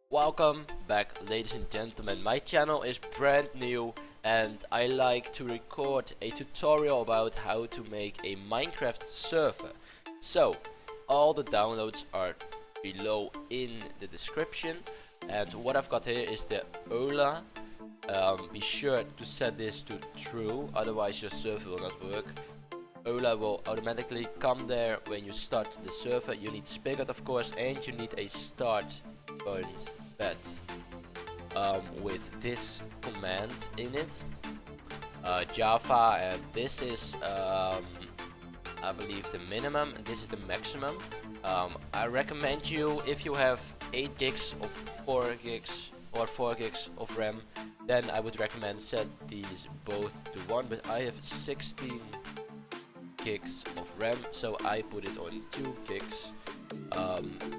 Welcome back, ladies and gentlemen. My channel is brand new and I like to record a tutorial about how to make a Minecraft server. So all the downloads are below in the description, and what I've got here is the OLA. Be sure to set this to true, otherwise your server will not work. OLA will automatically come there when you start the server. You need spigot, of course, and you need a Start.bat with this command in it, Java, and this is I believe the minimum and this is the maximum. I recommend you, if you have 8 gigs of 4 gigs or 4 gigs of RAM, then I would recommend set these both to 1, but I have 16 gigs of RAM, so I put it on 2 gigs.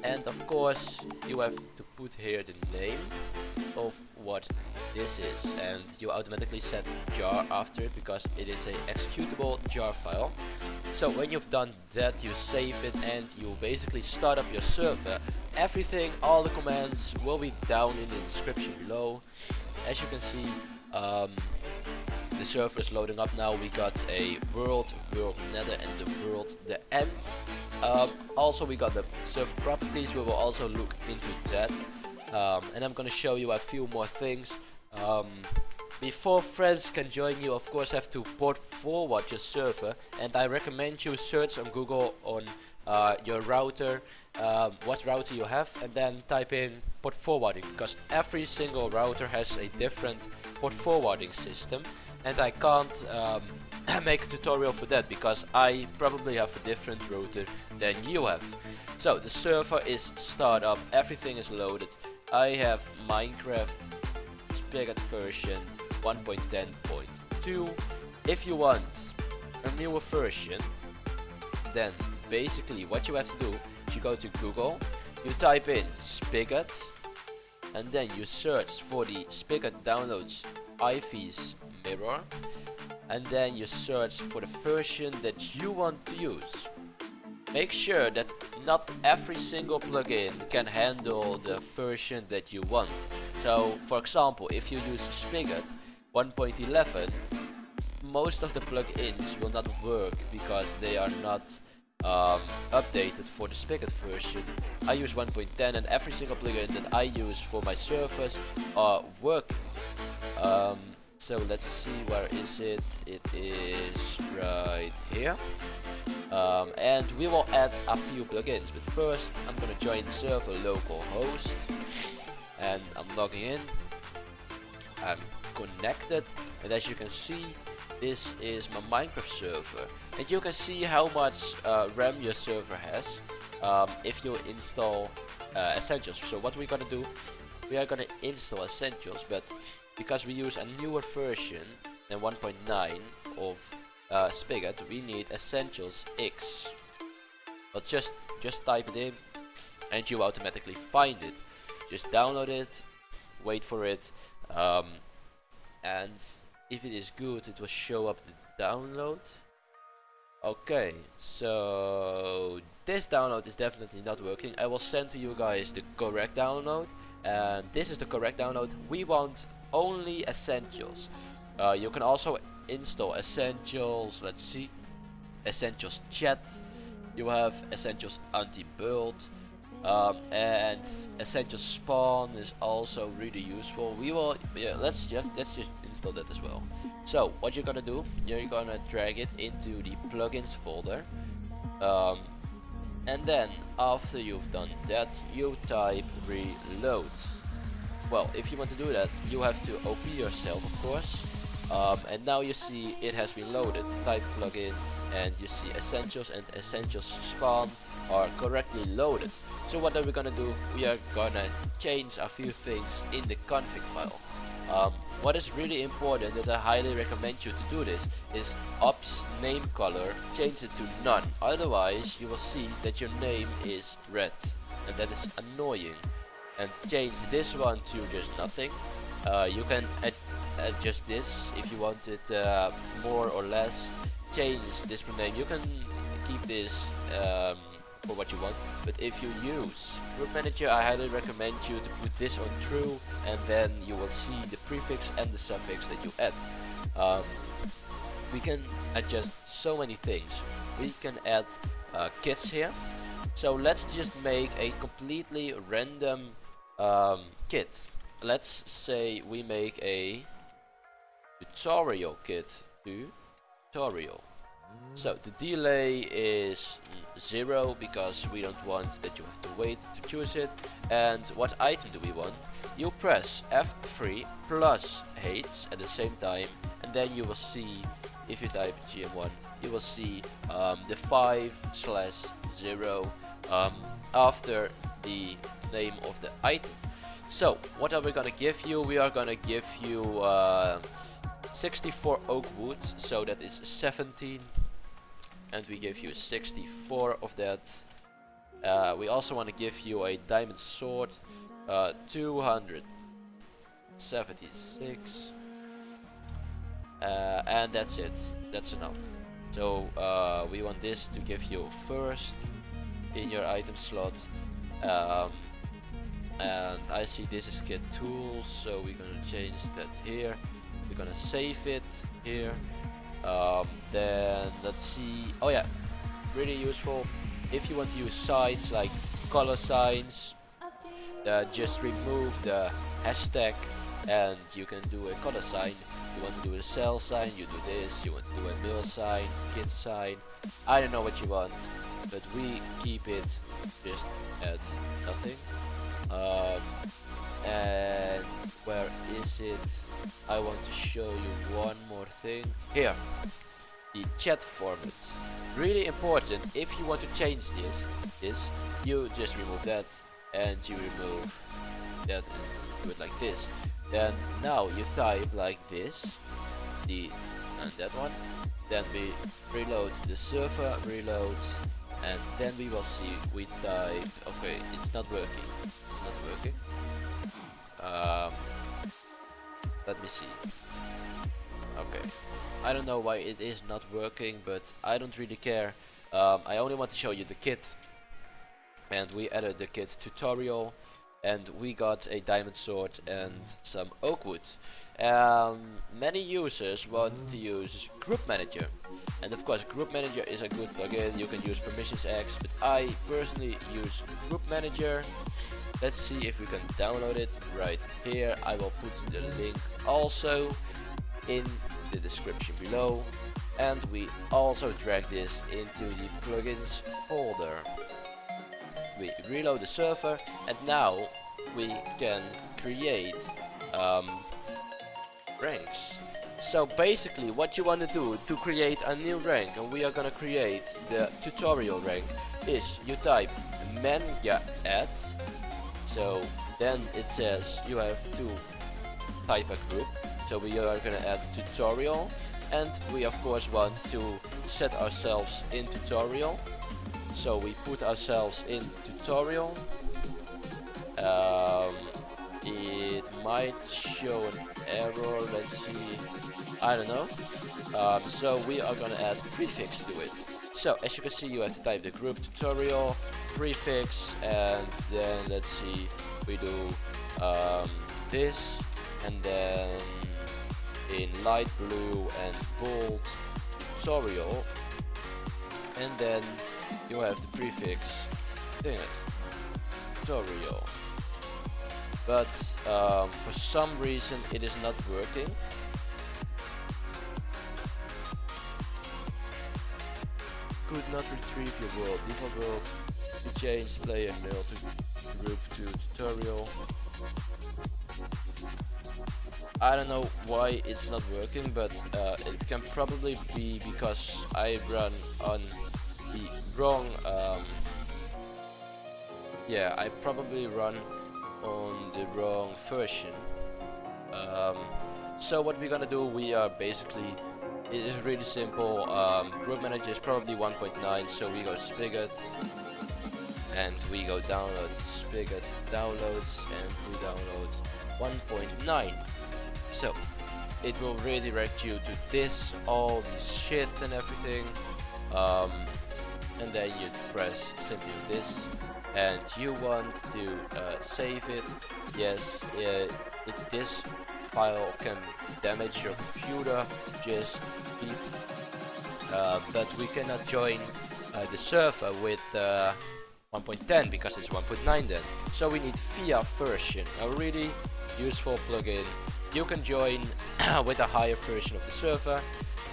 And of course you have to put here the name of what this is, and you automatically set jar after it because it is a executable jar file. So when you've done that, you save it and you basically start up your server. Everything, all the commands will be down in the description below. As you can see, the server is loading up now. We got a world nether, and the world the end. Also we got the server properties. We will also look into that, and I'm gonna show you a few more things. Before friends can join you, of course have to port forward your server, and I recommend you search on Google on your router, what router you have, and then type in port forwarding, because every single router has a different port forwarding system, and I can't make a tutorial for that because I probably have a different router than you have. So the server is start up, everything is loaded. I have Minecraft Spigot version 1.10.2. If you want a newer version, then basically what you have to do is you go to Google, you type in Spigot, and then you search for the Spigot downloads Ivy's mirror, and then you search for the version that you want to use. Make sure that not every single plugin can handle the version that you want. So for example, if you use Spigot 1.11, most of the plugins will not work because they are not updated for the Spigot version. I use 1.10 and every single plugin that I use for my servers are working. So let's see, where is it? It is right here. And we will add a few plugins, but first I'm gonna join the server localhost, and I'm logging in. I'm connected, and as you can see, this is my Minecraft server, and you can see how much RAM your server has if you install Essentials. So what we're gonna do, we are gonna install Essentials, but because we use a newer version than 1.9 of Spigot, we need Essentials X. But just type it in and you automatically find it. Just download it, wait for it, and if it is good, it will show up the download. Okay, so this download is definitely not working. I will send to you guys the correct download, and this is the correct download. We want only Essentials. You can also install Essentials, let's see, Essentials Chat, you have Essentials Anti-Build, and Essentials Spawn is also really useful. We will, let's just install that as well. So what you're gonna do, you're gonna drag it into the plugins folder, and then after you've done that, you type reload. Well, if you want to do that, you have to OP yourself, of course. And now you see it has been loaded. Type plugin, and you see Essentials and Essentials Spawn are correctly loaded. So what are we gonna do? We are gonna change a few things in the config file. What is really important, that I highly recommend you to do this, is ops name color, change it to none. Otherwise you will see that your name is red, and that is annoying. And change this one to just nothing. You can adjust this if you want it more or less. Change this name. You can keep this for what you want. But if you use Group Manager, I highly recommend you to put this on true, and then you will see the prefix and the suffix that you add. We can adjust so many things. We can add kits here. So let's just make a completely random kit. Let's say we make a tutorial kit. Tutorial. So the delay is 0 because we don't want that you have to wait to choose it. And what item do we want? You press F3 plus H at the same time, and then you will see, if you type GM1, you will see the 5/0 after the name of the item. So what are we gonna give you? We are gonna give you 64 oak wood, so that is 17, and we give you 64 of that. We also want to give you a diamond sword, 276, and that's it. That's enough. So we want this to give you first in your item slot, and I see this is kit tools, so we're gonna change that here. We're gonna save it here. Then let's see. Oh yeah, really useful. If you want to use signs like color signs, just remove the hashtag and you can do a color sign. You want to do a cell sign, you do this. You want to do a mill sign, kit sign. I don't know what you want, but we keep it just at nothing. And where is it? I want to show you one more thing. Here, the chat format. Really important. If you want to change this, you just remove that and you remove that and do it like this. Then now you type like this, and that one. Then we reload the server, reload, and then we will see we type. Okay, it's not working. It's not working. Let me see. Okay, I don't know why it is not working, but I don't really care. I only want to show you the kit, and we added the kit tutorial, and we got a diamond sword and some oak wood. Many users want to use Group Manager, and of course Group Manager is a good plugin. You can use Permissions X, but I personally use Group Manager. Let's see if we can download it right here. I will put the link also in the description below, and we also drag this into the plugins folder. We reload the server, and now we can create ranks. So basically what you want to do to create a new rank, and we are gonna create the tutorial rank, is you type manga add. So then it says you have to type a group. So we are gonna add tutorial, and we of course want to set ourselves in tutorial. So we put ourselves in tutorial. It might show an error, let's see, I don't know. So we are gonna add prefix to it. So as you can see, you have to type the group tutorial prefix, and then let's see, we do this, and then in light blue and bold tutorial, and then you have the prefix tutorial. But for some reason it is not working. Could not retrieve your world. Default world to change player mail to group to tutorial. I don't know why it's not working, but it can probably be because I run on the wrong yeah, I probably run on the wrong version. So what we're gonna do, we are basically, it is really simple. Group Manager is probably 1.9, so we go Spigot, and we go download Spigot downloads, and we download 1.9. So it will redirect you to this, all this shit and everything. and then you press simply this, and you want to save it. Yes, this file can damage your computer, just keep, but we cannot join the server with 1.10 because it's 1.9 then. So we need VIA version, a really useful plugin. You can join with a higher version of the server,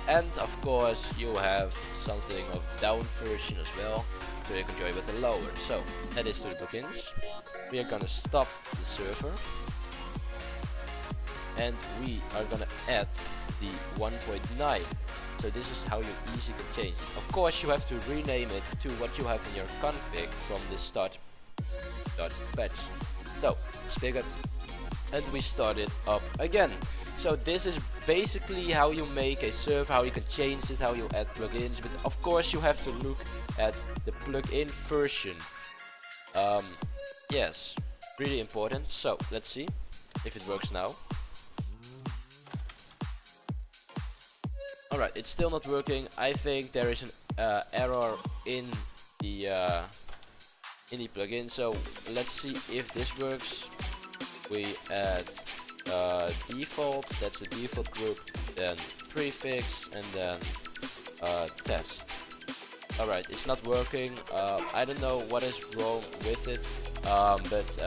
and of course you have something of down version as well, so you can join with the lower. So that is to the plugins. We are gonna stop the server, and we are gonna add the 1.9. So this is how you easily can change it. Of course you have to rename it to what you have in your config from the Start.bat. So spigot, and we start it up again. So this is basically how you make a server, how you can change it, how you add plugins, but of course you have to look at the plugin version. Yes, really important. So let's see if it works now. Alright, it's still not working. I think there is an error in the plugin. So let's see if this works. We add default, that's the default group, then prefix, and then test. Alright, it's not working. I don't know what is wrong with it, but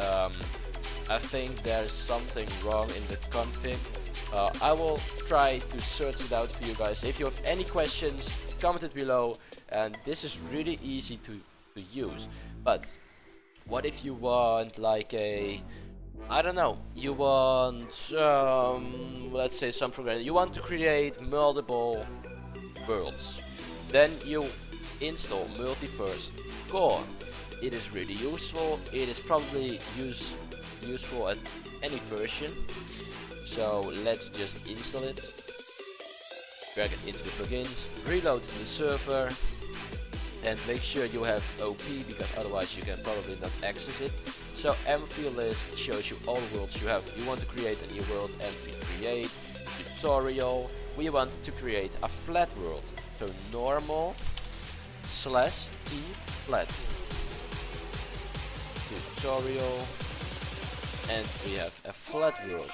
I think there's something wrong in the config. I will try to search it out for you guys. If you have any questions, comment it below, and this is really easy to use. But what if you want like a, I don't know, you want let's say some program, you want to create multiple worlds, then you install Multiverse Core. It is really useful. It is probably useful at any version. So let's just install it, drag it into the plugins, reload the server, and make sure you have OP, because otherwise you can probably not access it. So MV list shows you all the worlds you have. You want to create a new world, MV create, tutorial. We want to create a flat world, so normal slash T flat, tutorial, and we have a flat world.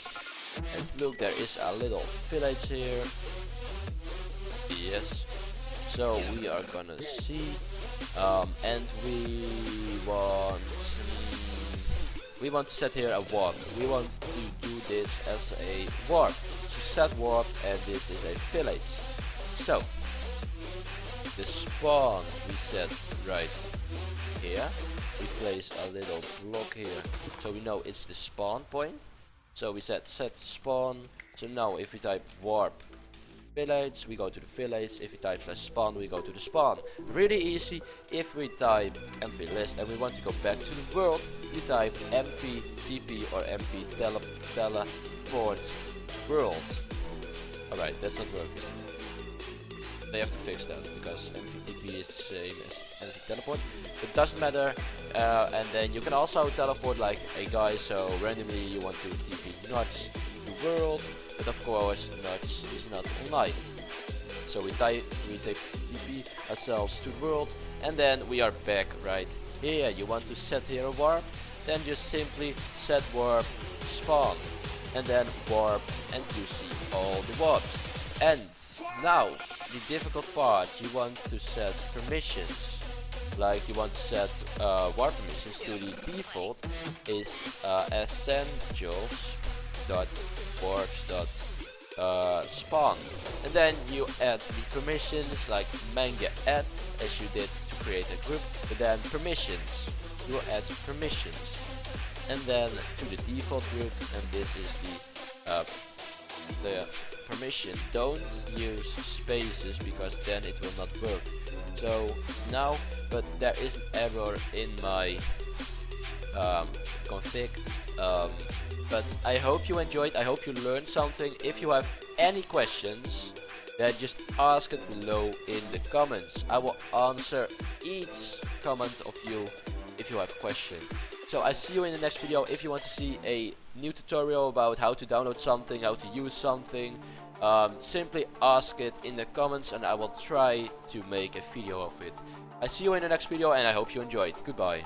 And look, there is a little village here. Yes. So we are gonna see, and we want to set here a warp. We want to do this as a warp. So set warp, and this is a village. So the spawn we set right here. We place a little block here, so we know it's the spawn point. So we set spawn. So now if we type warp village, we go to the village. If we type /spawn, we go to the spawn. Really easy. If we type mv list and we want to go back to the world, you type mv tp or mv teleport world. Alright, that's not working. They have to fix that, because mv tp is the same as mv teleport. It doesn't matter. And then you can also teleport like a guy, so randomly you want to TP nuts to world, but of course nuts is not online. So we take TP ourselves to the world, and then we are back right here. You want to set here a warp, then just simply set warp spawn, and then warp, and you see all the warps. And now the difficult part, you want to set permissions. Like you want to set warp permissions to the default is essentials.warps.spawn, and then you add the permissions like manga add, as you did to create a group, but then permissions, you add permissions, and then to the default group, and this is the permission. Don't use spaces, because then it will not work. So now, but there is an error in my config, but I hope you enjoyed, I hope you learned something. If you have any questions, then just ask it below in the comments. I will answer each comment of you if you have a question. So I see you in the next video. If you want to see a new tutorial about how to download something, how to use something, simply ask it in the comments, and I will try to make a video of it. I see you in the next video and I hope you enjoyed. Goodbye.